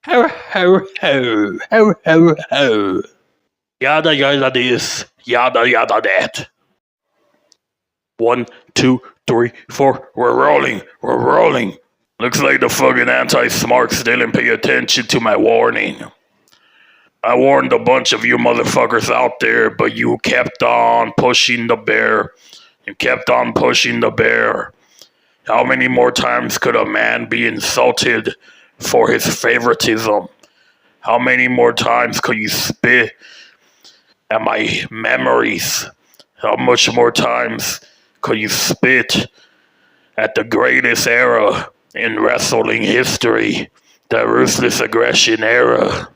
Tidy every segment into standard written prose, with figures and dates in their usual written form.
Ho, ho, ho. Ho, ho, ho. Yada, yada this. Yada, yada that. 1, 2, 3, 4. We're rolling. We're rolling. Looks like the fucking anti-smarks didn't pay attention to my warning. I warned a bunch of you motherfuckers out there, but you kept on pushing the bear. You kept on pushing the bear. How many more times could a man be insulted for his favoritism? How many more times could you spit at my memories? How much more times could you spit at the greatest era in wrestling history, the ruthless aggression era?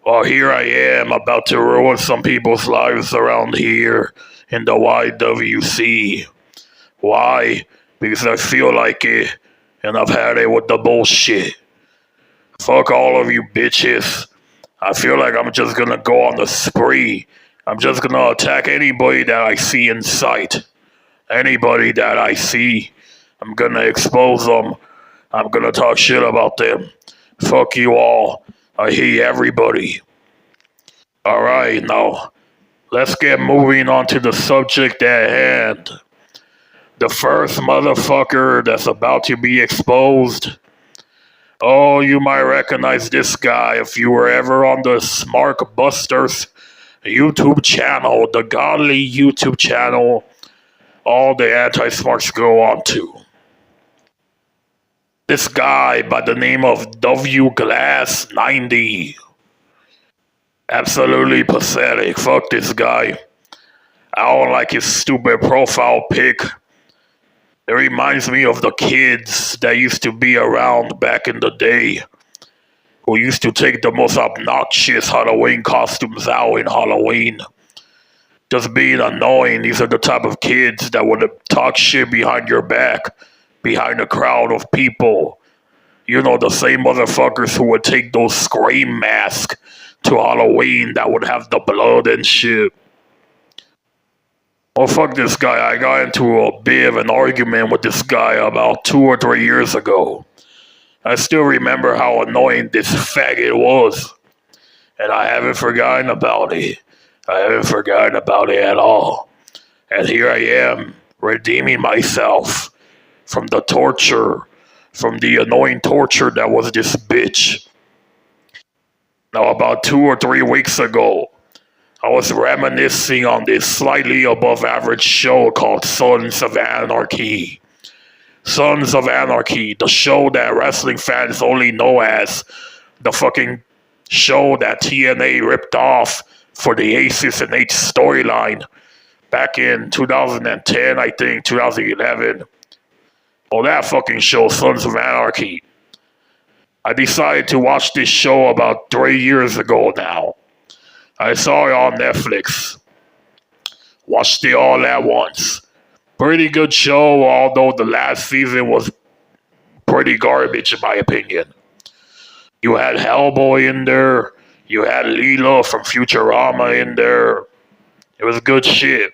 Well, here I am about to ruin some people's lives around here in the YWC. Why? Because I feel like it, and I've had it with the bullshit. Fuck all of you bitches. I feel like I'm just gonna go on the spree. I'm just gonna attack anybody that I see in sight. Anybody that I see, I'm gonna expose them. I'm gonna talk shit about them. Fuck you all. I hate everybody. Alright, now, let's get moving on to the subject at hand. The first motherfucker that's about to be exposed. Oh, you might recognize this guy if you were ever on the SMARKBUSTERS YouTube channel, the godly YouTube channel all the anti-smarks go on to. This guy by the name of Wglass90. Absolutely pathetic. Fuck this guy. I don't like his stupid profile pic. It reminds me of the kids that used to be around back in the day, who used to take the most obnoxious Halloween costumes out in Halloween. Just being annoying. These are the type of kids that would talk shit behind your back, behind a crowd of people. You know, the same motherfuckers who would take those scream masks to Halloween that would have the blood and shit. Well, fuck this guy. I got into a bit of an argument with this guy about 2 or 3 years ago. I still remember how annoying this faggot was. And I haven't forgotten about it. I haven't forgotten about it at all. And here I am, redeeming myself from the torture, from the annoying torture that was this bitch. Now, about 2 or 3 weeks ago, I was reminiscing on this slightly above average show called Sons of Anarchy. Sons of Anarchy, the show that wrestling fans only know as the fucking show that TNA ripped off for the Aces and H storyline back in 2010, I think, 2011. Oh, that fucking show, Sons of Anarchy. I decided to watch this show about 3 years ago now. I saw it on Netflix. Watched it all at once. Pretty good show, although the last season was pretty garbage in my opinion. You had Hellboy in there. You had Leela from Futurama in there. It was good shit.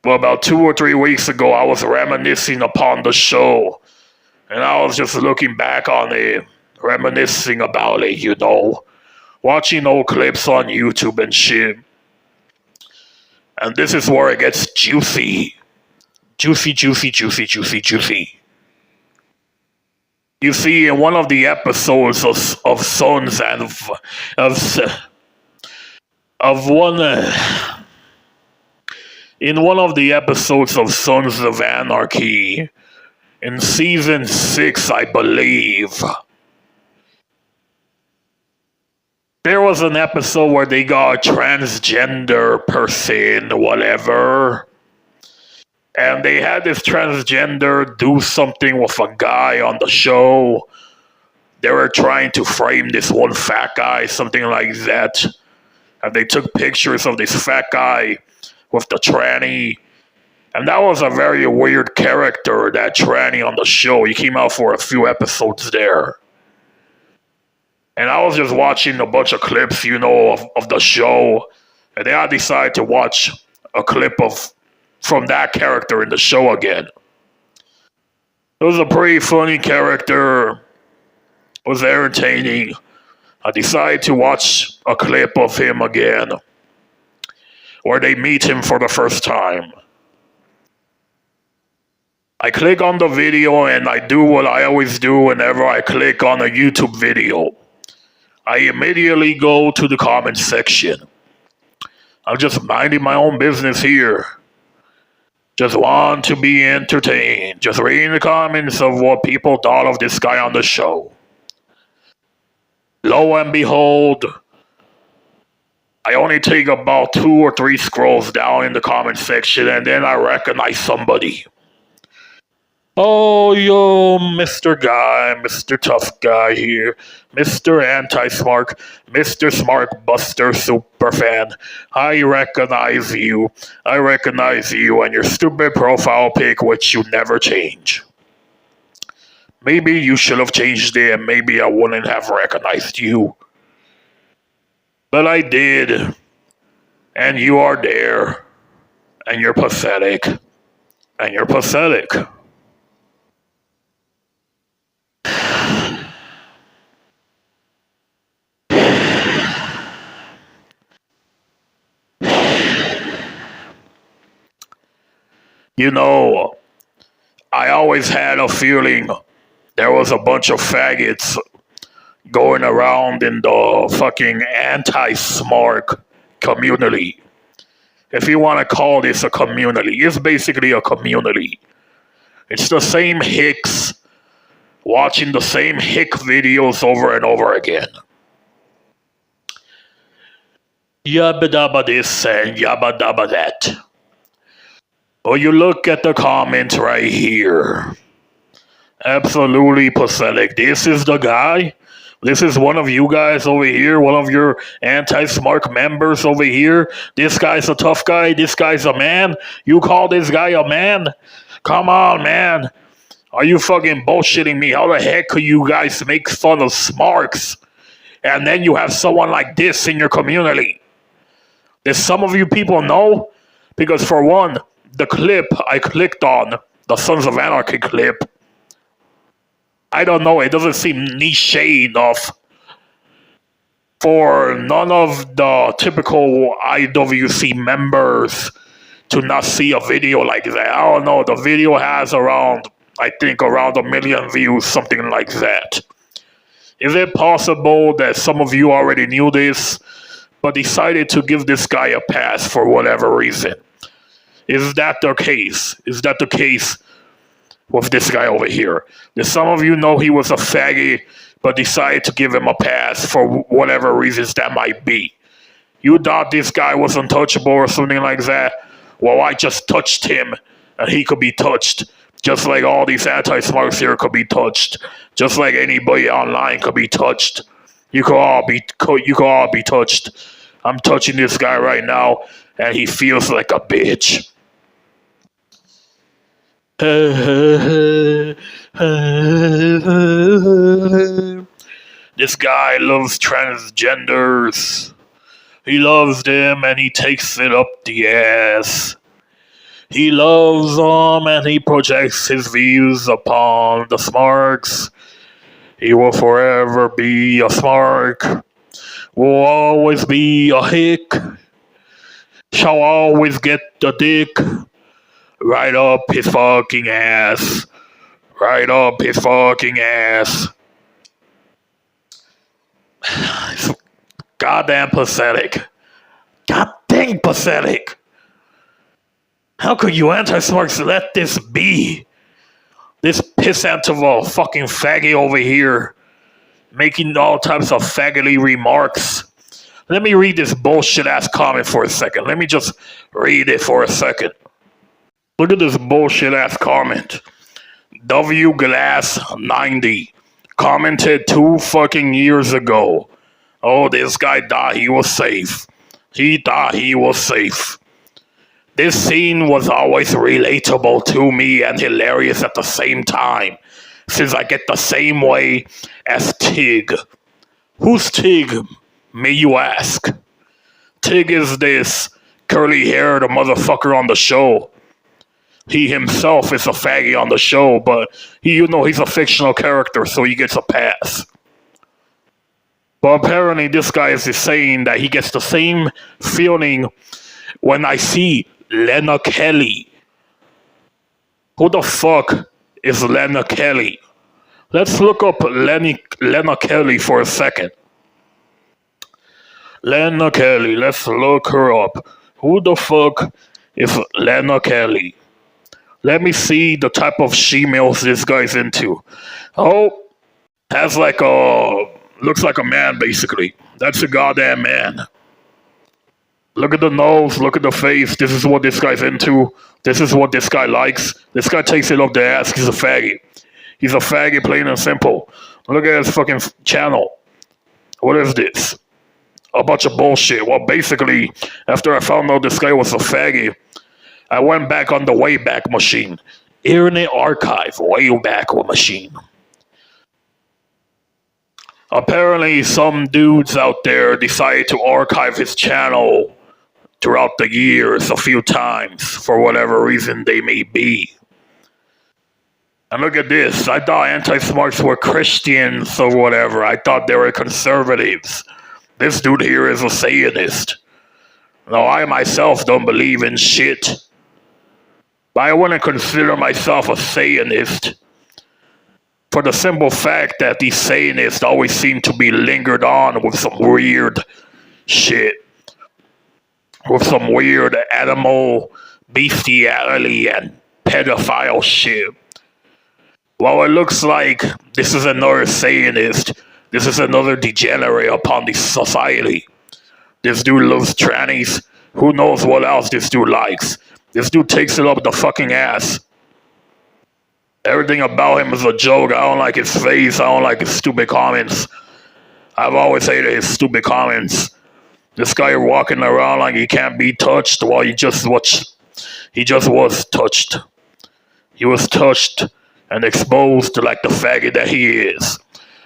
Well, about 2 or 3 weeks ago, I was reminiscing upon the show. And I was just looking back on it, reminiscing about it, you know. Watching old clips on YouTube and shit. And this is where it gets juicy. Juicy, juicy, juicy, juicy, juicy. You see, in one of the episodes of Sons and in one of the episodes of Sons of Anarchy, in season 6, I believe, there was an episode where they got a transgender person, whatever. And they had this transgender do something with a guy on the show. They were trying to frame this one fat guy, something like that. And they took pictures of this fat guy with the tranny. And that was a very weird character, that tranny on the show. He came out for a few episodes there. And I was just watching a bunch of clips, you know, of the show. And then I decided to watch a clip from that character in the show again. It was a pretty funny character. was entertaining. I decided to watch a clip of him again, where they meet him for the first time. I click on the video and I do what I always do whenever I click on a YouTube video. I immediately go to the comment section. I'm just minding my own business here. Just want to be entertained. Just reading the comments of what people thought of this guy on the show. Lo and behold, I only take about 2 or 3 scrolls down in the comment section and then I recognize somebody. Oh, yo, Mr. Guy, Mr. Tough Guy here, Mr. Anti-Smark, Mr. SMARKBUSTER Superfan. I recognize you. I recognize you and your stupid profile pic, which you never change. Maybe you should have changed it and maybe I wouldn't have recognized you. But I did. And you are there. And you're pathetic. And you're pathetic. You know, I always had a feeling there was a bunch of faggots going around in the fucking anti-smark community. If you want to call this a community, it's basically a community. It's the same hicks watching the same hick videos over and over again. Yabba dabba this and yabba dabba that. Well, you look at the comments right here. Absolutely pathetic. This is the guy? This is one of you guys over here? One of your anti-smark members over here? This guy's a tough guy? This guy's a man? You call this guy a man? Come on, man. Are you fucking bullshitting me? How the heck could you guys make fun of smarks? And then you have someone like this in your community? Does some of you people know? Because for one, the clip I clicked on, the Sons of Anarchy clip, I don't know, it doesn't seem niche enough for none of the typical IWC members to not see a video like that. I don't know, the video has around 1 million views, something like that. Is it possible that some of you already knew this, but decided to give this guy a pass for whatever reason? Is that the case? Is that the case with this guy over here? Did some of you know he was a faggot, but decided to give him a pass for whatever reasons that might be? You thought this guy was untouchable or something like that? Well, I just touched him, and he could be touched. Just like all these anti-smarks here could be touched. Just like anybody online could be touched. You could all be touched. I'm touching this guy right now, and he feels like a bitch. This guy loves transgenders. He loves them and he takes it up the ass. He loves them and he projects his views upon the smarks. He will forever be a smark. Will always be a hick. Shall always get the dick. Right up his fucking ass. Right up his fucking ass. It's goddamn pathetic. God dang pathetic. How could you anti-smarks let this be? This pissant of a fucking faggot over here making all types of faggoty remarks. Let me read this bullshit ass comment for a second. Let me just read it for a second. Look at this bullshit ass comment. Wglass90 commented 2 fucking years ago. Oh, this guy thought he was safe. He thought he was safe. This scene was always relatable to me and hilarious at the same time, since I get the same way as Tig. Who's Tig, may you ask? Tig is this curly-haired motherfucker on the show. He himself is a faggy on the show, but he's a fictional character, so he gets a pass. But apparently this guy is saying that he gets the same feeling when I see Lena Kelly. Who the fuck is Lena Kelly? Let's look up Lena Kelly for a second. Lena Kelly, let's look her up. Who the fuck is Lena Kelly? Let me see the type of she-males this guy's into. Oh, has like a, looks like a man basically. That's a goddamn man. Look at the nose, look at the face. This is what this guy's into. This is what this guy likes. This guy takes it up the ass. He's a faggot. He's a faggot, plain and simple. Look at his fucking channel. What is this? A bunch of bullshit. Well, basically, after I found out this guy was a faggot, I went back on the Wayback Machine. Internet Archive, Wayback Machine. Apparently, some dudes out there decided to archive his channel throughout the years a few times for whatever reason they may be. And look at this. I thought anti-smarks were Christians or whatever. I thought they were conservatives. This dude here is a Satanist. No, I myself don't believe in shit. But I wouldn't consider myself a Satanist for the simple fact that these Satanists always seem to be lingered on with some weird shit. With some weird animal bestiality and pedophile shit. Well, it looks like this is another Satanist. This is another degenerate upon the society. This dude loves trannies. Who knows what else this dude likes? This dude takes it up the fucking ass. Everything about him is a joke. I don't like his face. I don't like his stupid comments. I've always hated his stupid comments. This guy walking around like he can't be touched. Well, he just was touched. He was touched and exposed like the faggot that he is.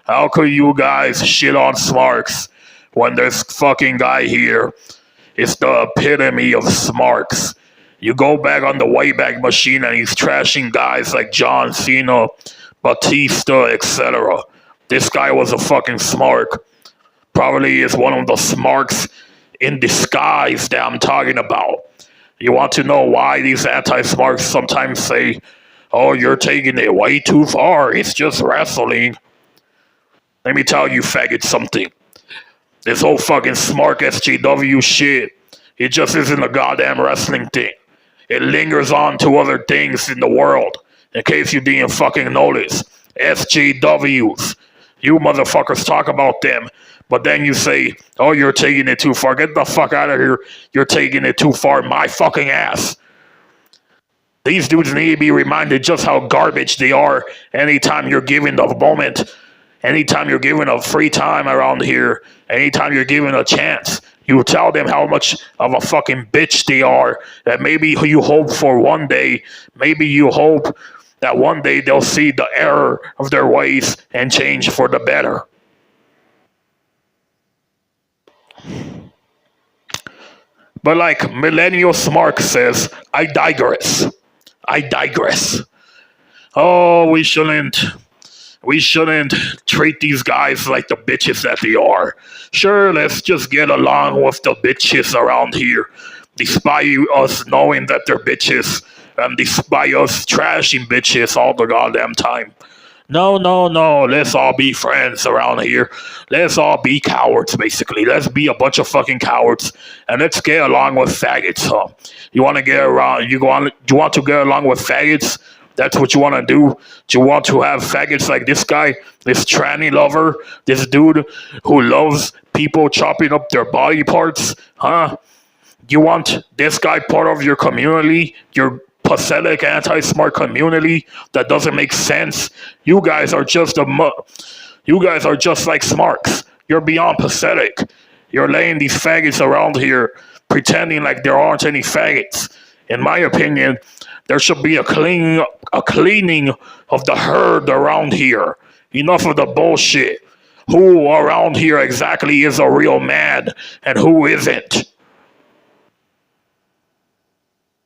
How could you guys shit on smarks when this fucking guy here is the epitome of smarks? You go back on the Wayback Machine and he's trashing guys like John Cena, Batista, etc. This guy was a fucking smark. Probably is one of the smarks in disguise that I'm talking about. You want to know why these anti-smarks sometimes say, oh, you're taking it way too far. It's just wrestling. Let me tell you, faggot, something. This whole fucking smark SJW shit, it just isn't a goddamn wrestling thing. It lingers on to other things in the world. In case you didn't fucking notice. SJWs. You motherfuckers talk about them, but then you say, oh, you're taking it too far. Get the fuck out of here. You're taking it too far. My fucking ass. These dudes need to be reminded just how garbage they are anytime you're given the moment, anytime you're given a free time around here, anytime you're given a chance. You tell them how much of a fucking bitch they are, that maybe you hope for one day, maybe you hope that one day they'll see the error of their ways and change for the better. But like Millennial Smark says, I digress. Oh, we shouldn't treat these guys like the bitches that they are. Sure, let's just get along with the bitches around here, despite us knowing that they're bitches, and despite us trashing bitches all the goddamn time. No, let's all be friends around here. Let's all be cowards, basically. Let's be a bunch of fucking cowards, and let's get along with faggots, huh? You want to get around, you want to get along with faggots? That's what you want to do? Do you want to have faggots like this guy, this tranny lover, this dude who loves people chopping up their body parts? Huh? You want this guy part of your community, your pathetic anti-smart community that doesn't make sense? You guys are just like smarks. You're beyond pathetic. You're laying these faggots around here pretending like there aren't any faggots. In my opinion, there should be a cleaning of the herd around here. Enough of the bullshit. Who around here exactly is a real man and who isn't?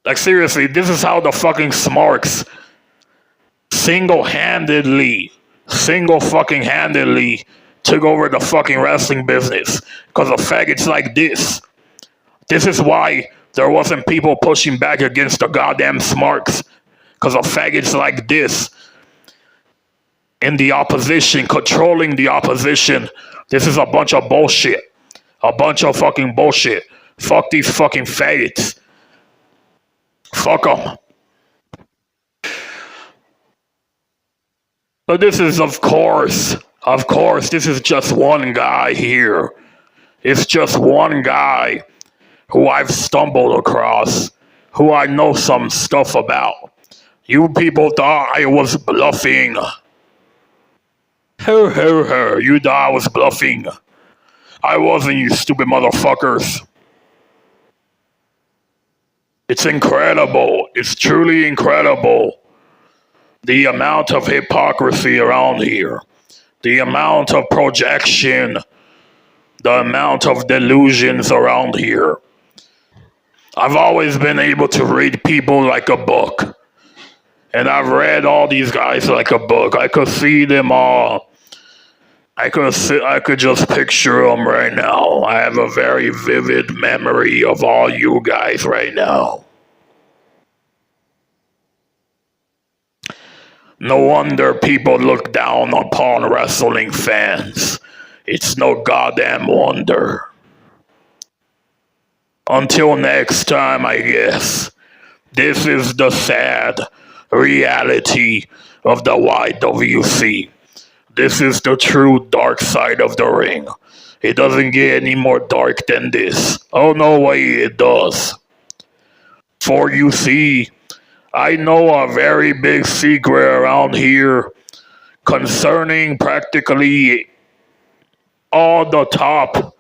Like seriously, this is how the fucking smarks single-fucking-handedly took over the fucking wrestling business because of faggots like this. This is why there wasn't people pushing back against the goddamn smarks, because of faggots like this in the opposition, controlling the opposition. This is a bunch of bullshit. A bunch of fucking bullshit. Fuck these fucking faggots. Fuck them. But this is, of course, this is just one guy here. It's just one guy who I've stumbled across, who I know some stuff about. You people thought I was bluffing. You thought I was bluffing. I wasn't, you stupid motherfuckers. It's incredible. It's truly incredible. The amount of hypocrisy around here. The amount of projection. The amount of delusions around here. I've always been able to read people like a book. And I've read all these guys like a book. I could see them all. I could just picture them right now. I have a very vivid memory of all you guys right now. No wonder people look down upon wrestling fans. It's no goddamn wonder. Until next time, I guess. This is the sad reality of the YWC. This is the true dark side of the ring. It doesn't get any more dark than this. Oh, no way it does. For you see, I know a very big secret around here concerning practically all the top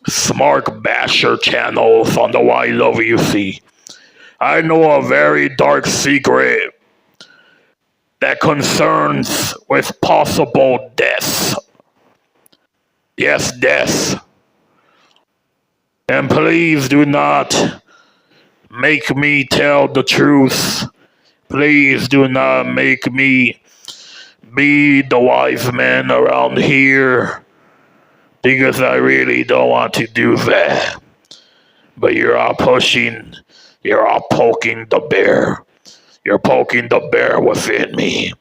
smark basher channels on the YWC. I know a very dark secret that concerns with possible deaths. Yes, deaths. And please do not make me tell the truth. Please do not make me be the wise man around here, because I really don't want to do that. But you're all poking the bear. You're poking the bear within me.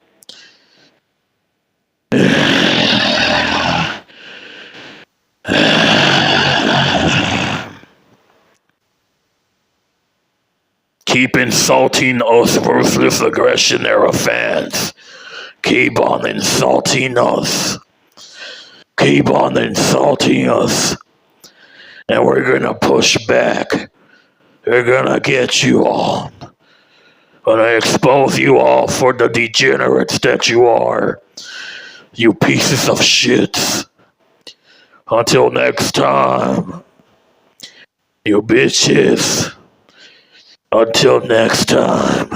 Keep insulting us ruthless aggression era fans. Keep on insulting us. Keep on insulting us. And we're gonna push back. We're gonna get you all. Gonna expose you all for the degenerates that you are. You pieces of shit. Until next time. You bitches. Until next time.